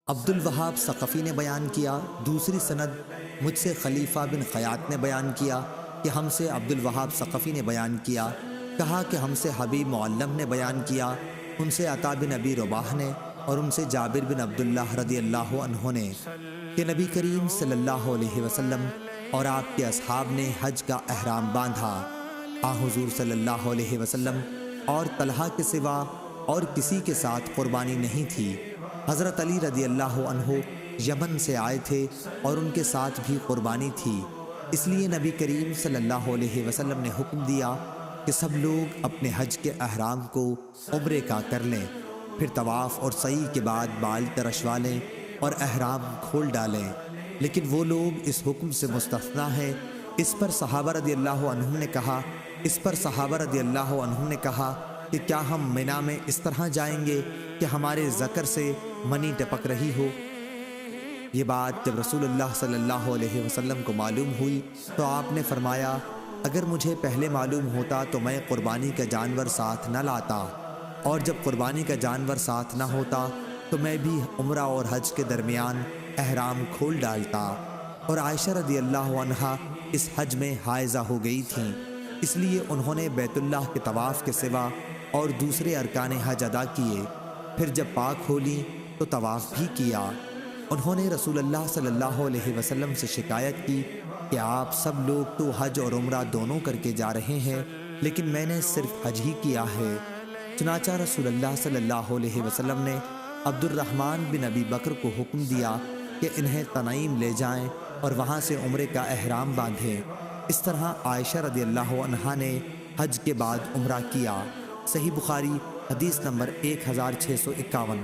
عبد الوہاب ثقفی نے بیان کیا، دوسری سند مجھ سے خلیفہ بن خیاط نے بیان کیا کہ ہم سے عبد الوہاب ثقفی نے بیان کیا، کہا کہ ہم سے حبیب معلم نے بیان کیا، ان سے عطا بن ابی رباح نے اور ان سے جابر بن عبداللہ رضی اللہ عنہ نے کہ نبی کریم صلی اللہ علیہ وسلم اور آپ کے اصحاب نے حج کا احرام باندھا۔ حضور صلی اللہ علیہ وسلم اور طلحہ کے سوا اور کسی کے ساتھ قربانی نہیں تھی۔ حضرت علی رضی اللہ عنہ یمن سے آئے تھے اور ان کے ساتھ بھی قربانی تھی، اس لیے نبی کریم صلی اللہ علیہ وسلم نے حکم دیا کہ سب لوگ اپنے حج کے احرام کو عمرے کا کر لیں، پھر طواف اور سعی کے بعد بال ترشوا لیں اور احرام کھول ڈالیں، لیکن وہ لوگ اس حکم سے مستثنیٰ ہیں۔ اس پر صحابہ رضی اللہ عنہم نے کہا کہ کیا ہم منا میں اس طرح جائیں گے کہ ہمارے ذکر سے منی ٹپک رہی ہو؟ یہ بات جب رسول اللہ صلی اللہ علیہ وسلم کو معلوم ہوئی تو آپ نے فرمایا، اگر مجھے پہلے معلوم ہوتا تو میں قربانی کا جانور ساتھ نہ لاتا، اور جب قربانی کا جانور ساتھ نہ ہوتا تو میں بھی عمرہ اور حج کے درمیان احرام کھول ڈالتا۔ اور عائشہ رضی اللہ عنہا اس حج میں حائضہ ہو گئی تھیں، اس لیے انہوں نے بیت اللہ کے طواف کے سوا اور دوسرے ارکان حج ادا کیے، پھر جب پاک ہو لیں تو طواف بھی کیا۔ انہوں نے رسول اللہ صلی اللہ علیہ وسلم سے شکایت کی کہ آپ سب لوگ تو حج اور عمرہ دونوں کر کے جا رہے ہیں، لیکن میں نے صرف حج ہی کیا ہے۔ چنانچہ رسول اللہ صلی اللہ علیہ وسلم نے عبد الرحمن بن ابی بکر کو حکم دیا کہ انہیں تنعیم لے جائیں اور وہاں سے عمرے کا احرام باندھیں۔ اس طرح عائشہ رضی اللہ عنہا نے حج کے بعد عمرہ کیا۔ صحیح بخاری حدیث نمبر 1651۔